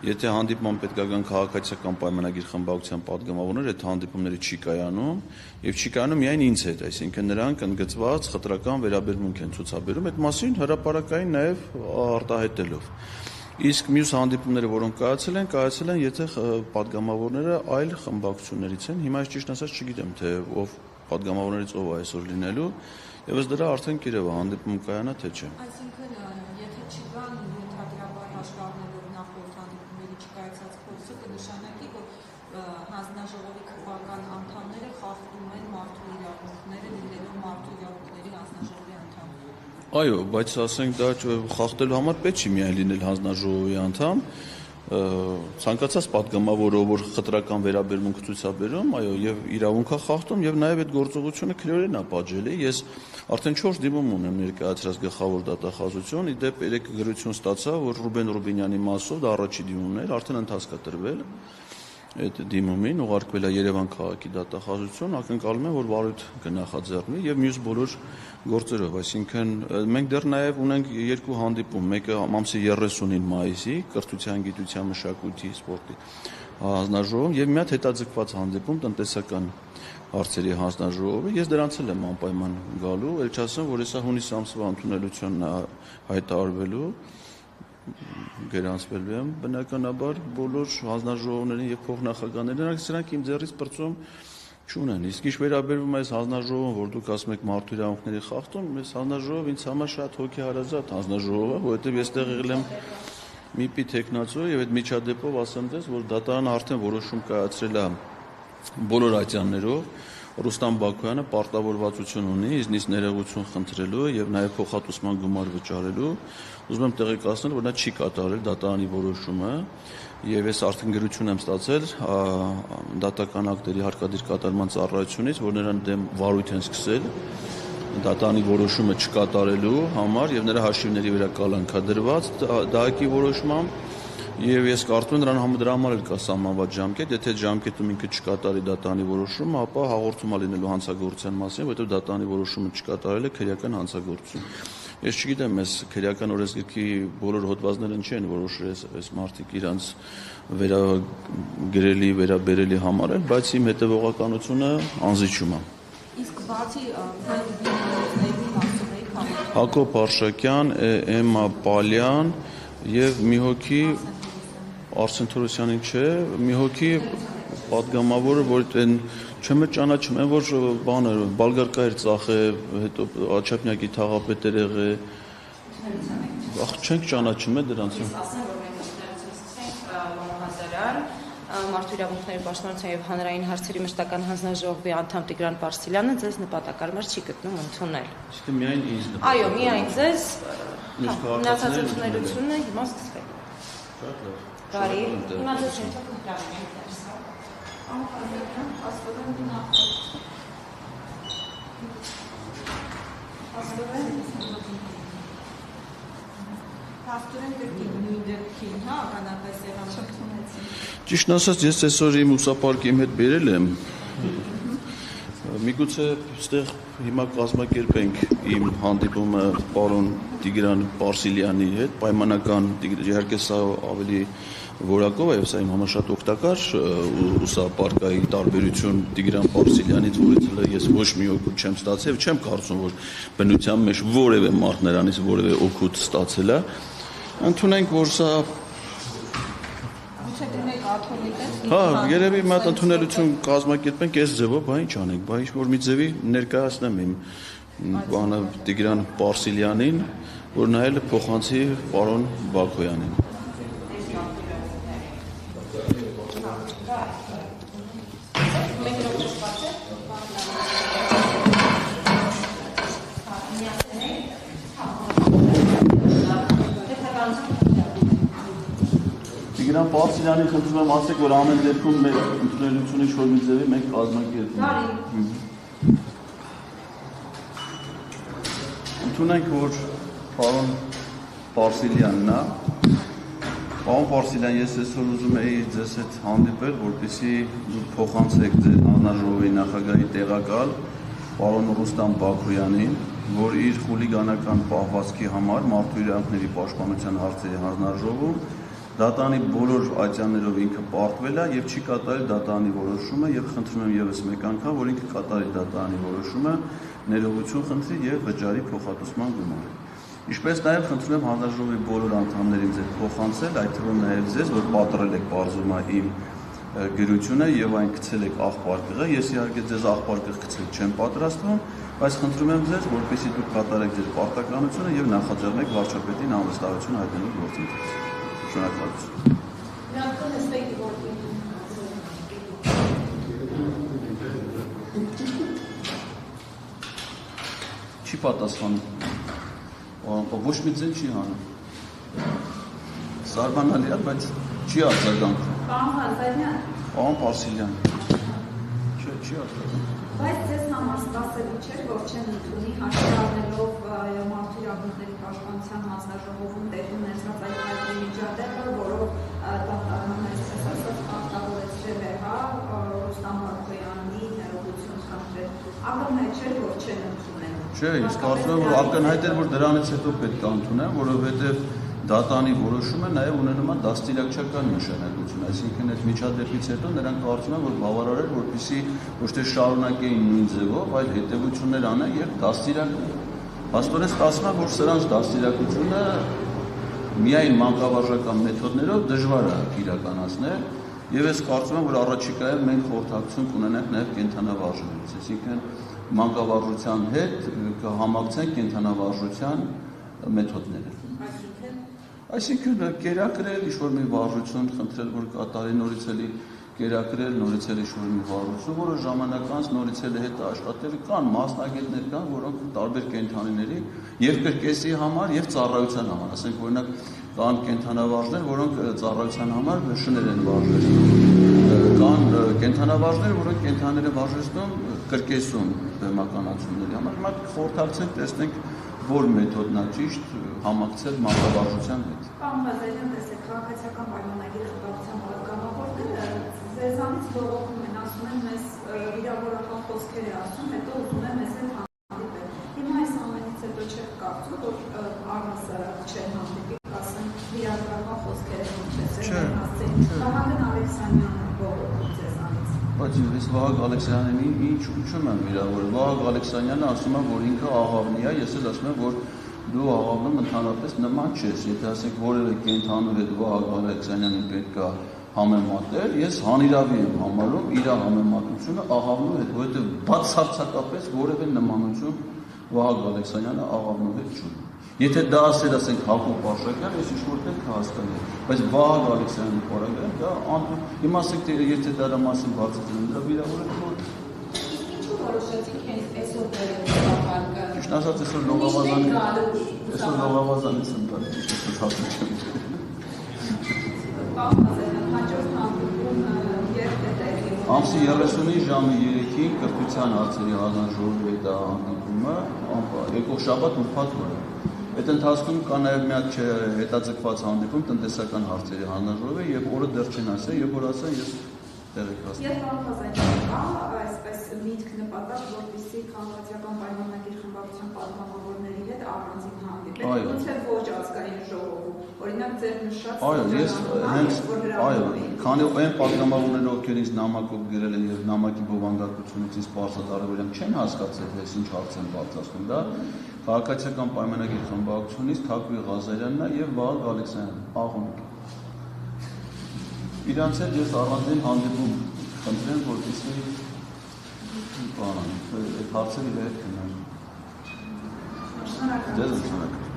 Եթե հանդիպման պետքական քաղաքացիական պայմանագիր խմբակցության падգամավորներ այդ հանդիպումները չի կայանում եւ չի կայանում միայն ինձ հետ, այսինքն նրանք ընդգծված խտրական վերաբերմունք են ցուցաբերում այդ մասին հրապարակային նաեւ արտահայտելով։ Իսկ մյուս հանդիպումները, որոնք կայացել են, եթե падգամավորները այլ խմբակցություններից են, հիմա ես ճիշտ ասած չգիտեմ, թե ով падգամավորներից ով այսօր լինելու, եւ ըստ դրա արդեն կերեւ հանդիպում կայանա, թե չէ։ Այսինքն, եթե չգան ենթադրաբար հաշվառնելով նախորդ հանդիպումների չկայացած փորձը, կնշանակի, որ հանձնաժողովի քվական անդամները խախտում են մարդու իրավունքները, լինելով մարդու իրավունքների հանձնաժողովի անդամ։ Այո, բայց ասենք դա խախտելու համար պետք չի միայն լինել հանձնաժողովի անդամ, ցանկացած падգամավոր, որ խտրական վերաբերմունք ցուցաբերում, այո, եւ իրավունքա խախտում եւ նաեւ այդ գործողությունը քրեորեն է պատժելի։ Ես արդեն 4 դիմում ունեմ ներկայացրած գլխավոր դատախազություն, իդեպ 3 գրություն ստացա, որ Ռուբեն Ռուբինյանի մասով դա առաջի դիմումն էր, արդեն ընթացք է տրվել այդ դիմումին, ուղարկվել է Երևան քաղաքի դատախազություն, ակնկալում եմ, որ վարույթ կնախաձեռնվի եւ մյուս բոլոր գործերով, այսինքն մենք դեռ նաեւ ունենք 2 հանդիպում, մեկը ամսի 30-ին մայիսի կրթության, գիտության, մշակույթի, սպորտի հանձնաժողովում եւ մի հատ հետաձգված հանդիպում տնտեսական հարցերի հանձնաժողովը։ Ես դրանց էլ եմ անպայման գալու, ել չասեմ, որ հեսա հունիս ամսվա ընդունելությունն հայտարարվելու գերանցվելու եմ բնականաբար բոլոր հանձնաժողովներին եւ փոխնախագահներին, սրանք իմ ձեռից պրծում չունեն։ Իսկ ինչ վերաբերվում է այս հանձնաժողովին, որ դուք ասում եք մարդու իրավունքների խախտում, այս հանձնաժողովը ինձ համար շատ հոգեհարազատ հանձնաժողով է, որովհետեւ ես տեղ եղել եմ մի պի տեխնացու եւ այդ միջադեպով ասեմ ձեզ, որ դատարանը արդեն որոշում կայացրել է բոլոր ատյաններով, Ռուստամ Բաքոյանը պարտավորվածություն ունի ինձնից ներողություն խնդրելու եւ նաեւ փոխհատուցման գումար վճարելու։ Ուզում եմ տեղեկացնել, որ նա չի կատարել դատարանի որոշումը եւ ես արդեն գրություն եմ ստացել դատական ակտերի հարկադիր կատարման ծառայությունից, որ նրան դեմ վարույթ են սկսել դատարանի որոշումը չկատարելու համար եւ նրա հաշիվների վրա կալանք է դրված դահակի որոշմամբ եւ ես կարծում եմ նրան դրա համար էլ կա սահմանված ժամկետ, եթե ժամկետում ինքը չկատարի դատարանի որոշումը, ապա հաղորդում է լինելու հանցագործության մասին, որովհետեւ դատարանի որոշումը չկատարելը քրեական հանցագործություն։ Ես չգիտեմ, այս քրեական օրենսգրքի բոլոր հոդվածներն չեն որոշել այս մարդիկ իրանց վերագրելի, վերաբերելի համարել, բայց իմ հետևողականությունը անզիջում է։ Իսկ բացի հայտնի մասով Հակոբ Արշակյան, Էմմա Պալյան եւ մի հոգի Արսեն Թորոսյանին չէ, մի հոգի падգամավորը, որ այն չեմ ճանաչում, այն որ բանը Բալգարկայր ծախե, հետո Աչափնյակի թաղապետեր եղե։ Ախ, չենք ճանաչում է դրանց։ Մարդու իրավունքների պաշտպանության եւ հանրային հարցերի մշտական հանձնաժողովի անդամ Տիգրան Պարսելյանը ձեզ նպատակարար չի գտնում ընդունել։ Իսկ միայն ինձ։ Այո, միայն ձեզ։ Մնացած ընդունելությունը հիմա սկսվել։ Շատ լավ։ Բարի։ Հիմա ձեզ ընդունել ենք։ Ճիշտ ասած, ես այսօր իմ ուսապարկի հետ բերել եմ։ Միգուցե այստեղ հիմա կազմակերպենք իմ հանդիպումը պարոն Տիգրան Պարսելյանի հետ, պայմանական, իհարկե սա ավելի որակով է, եւ սա իմ համար շատ օգտակար ուսապարկայի տարբերություն Տիգրան Պարսելյանից, որից ես ոչ մի օգուտ չեմ ստացել, չեմ կարծում, որ բնության մեջ որևէ մարդ նրանից որևէ օգուտ ստացել է։ Ընդունենք, որ սա Հա, երևի մի հատ ընդունելություն կազմակերպենք այս ձևով, բա ինչ անենք, բա ինչ որ մի ձևի ներկայացնեմ իմ բանը Տիգրան Պարսելյանին, որ նա էլ փոխանցի պարոն Բաքոյանին։ Տիգրան Պարսելյանին խնդրում եմ ասեք, որ ամեն դեպքում մեր ընդունելությունը ինչ-որ մի ձևի մենք կազմակերպում։ Ընդունենք, որ պարոն Պարսելյանն է։ Պարոն Պարսելյան, ես այսօր ուզում էի ձեզ հետ հանդիպել, որպեսզի դուք փոխանցեք ձեր հանձնաժողովի նախագահի տեղակալ պարոն Ռուստամ Բաքոյանին, որ իր խուլիգանական պահվածքի համար մարդու իրավունքների պաշտպանության հարցերի հանձնաժողովում դատանի բոլոր ատյաններով ինքը պարտվել է եւ չի կատարել դատանի որոշումը եւ խնդրում եմ եւս մեկ անգամ, որ ինքը կատարի դատանի որոշումը, ներողություն խնդրի եւ վճարի փոխհատուցման գումարը։ Ինչպես նաեւ խնդրում եմ հանձնաժողովի բոլոր անդամներին ձեր փոխանցել, այդ թվում նաեւ ձեզ, որ պատռել եք բարձումա իմ գրությունը եւ այն գցել եք աղբարկղը, ես իհարկե ձեզ աղբարկղ գցել չեմ պատրաստվում, բայց խնդրում եմ ձեզ, որպեսզի դուք կատարեք ձեր պարտականությունը եւ նախաձեռնեք վարչապետին անվստահություն հայտնելու գործընթացը։ Շնորհակալություն։ Չի պատասխանում։ Ոչ մի ձեն չի հանում։ Զարմանալի է, բայց չի արձագանքում։ Պարոն Ղազարյան։ Պարոն Պարսիլյան։ Չի արձագանքում։ Բայց ձեզ համար սպասելի չէր, որ չեն ընդունի հաշվի առնելով մարդու իրավունքների պաշտպանության հանձնաժողովում տեղի ունեցած այդ հայտնի միջադեպը, որով դատարանը այսպես ասած արտահայտել է Ռուստամ Հարոյանի ներողություն խնդրել։ Ակնհայտ չէր, որ չեն ընդունել։ Չէ, ես կարծում եմ, որ ակնհայտ էր, որ դրանից հետո պետք է ընդունեն, որովհետև դատանի որոշումը նաև ունենում է դաստիարակչական նշանակություն, այսինքն այդ միջադեպից հետո նրանք կարծում են, որ բավարար էր, որպեսզի ոչ թե շարունակեին նույն ձևով, այլ հետևություններ անեն եւ դաստիարակեն։ Փաստորեն ստացվում է, որ սրանց դաստիարակությունը միայն մանկավարժական մեթոդներով դժվար է իրականացնել, եւ ես կարծում եմ, որ առաջիկայում մենք խորհրդակցություն կունենանք նաև կենդանավարժներից, այսինքն մանկավարժության հետ կհամակցենք կենդանավարժության մեթոդները։ Այսինքն կերակրել ինչ-որ մի վարժություն, խնդրել, որ կատարի նորից էլի կերակրել, նորից էլի ինչ-որ մի վարժություն, որը ժամանակ անց նորից էլի հետ աշխատել կան, մասնագետներ կան, որոնք տարբեր կենդանիների եւ կրկեսի համար եւ ծառայության համար, ասենք օրինակ կան կենդանավարժներ, որոնք ծառայության համար շներ են վարժում, կան կենդանավարժներ, որոնք կենդանիները վարժեցնում կրկեսում բեմականացումների համար, հիմա խորհրդակցենք, տեսնենք որ մեթոդն է ճիշտ համակցել մանկավարժության հետ։ Պարոն Ղազարյան, տեսեք, քաղաքացիական պայմանագրի խմբակցության պատգամավորները ձեզանից բողոքում են, ասում են մեզ վիրավորական խոսքեր է ասում, հետո ուզում են մեզ հետ հանդիպել։ Հիմա այս ամենից հետո չեք կարծում, որ առհասարակ չեն հանդիպի, ասեն վիրավորական խոսքեր են ասել, Վահագն Ալեքսանյանը բողոքում ձեզանից։ Բայց ես Վահագ Ալեքսանյանին ինչու՞մ եմ վիրավորել։ Վահագ Ալեքսանյանը ասում է, որ ինքը աղավնի է, ես էլ ասում եմ, որ դու աղավնում ընդհանրապես նման չես, եթե ասենք որևէ կենդանու հետ Վահագ Ալեքսանյանին պետք է համեմատել, ես հանիրավի եմ համարում իր համեմատությունը աղավնու հետ, որովհետև բացարձակապես որևէ նմանություն Վահագ Ալեքսանյանը աղավնու հետ չունի։ Եթե դա ասել ասենք Հակոբ Արշակյան, ես ինչ-որ դեպք կհասկանայի, բայց Վահագ Ալեքսանյանի պարագայում դա հիմա ասենք եթե դրա մասին բացատրեմ, դրա վիրավորել որ Ինչու որոշեցիք այսօր բերել հաղորդակցը։ Ճիշտ ասած այսօր լողավազանից եմ տալի, այսօր հատուցում։ Հաջորդ հանդիպումը երբ է տեղի։ Ամսի 30-ի ժամը 3-ին կրթության հարցերի հանձնաժողովի հետ հանդիպումը, եկող շաբաթ ուրբաթ օրը։ Այդ ընթացքում կա նաև մի հատ հետաձգված հանդիպում տնտեսական հարցերի հանձնաժողովի եւ օրը դեռ չեն ասել, եւ որ ասեն ես տեղեկացնեմ։ Եվ պարոն Ղազարյան, կա այսպես միտք նպատակ, որպեսզի քաղաքացիական պայմանագրի խմբակցության պատգամավորների հետ առանձին հանդիպել, ոնց ոչ ազգային ժողովում, օրինակ ձեր նշած քանի այն պատգամավորները, ովքեր ինձ նամակով գրել են եւ նամակի բովանդակությունից ինձ բարձրացրել չեն հասկացել, ես ինչ հարց եմ բարձրացնում, դա քաղաքացիական պայմանագրի խմբակցությունից Թակվի Ղազարյանն է եւ Վահագ Ալեքսանյանն, աղոն։ Իրանց հետ ես առանձին հանդիպում խնդրեմ, որպեսզի այդ հարցերը հետ քննարկենք։ Շնորհակալ եմ։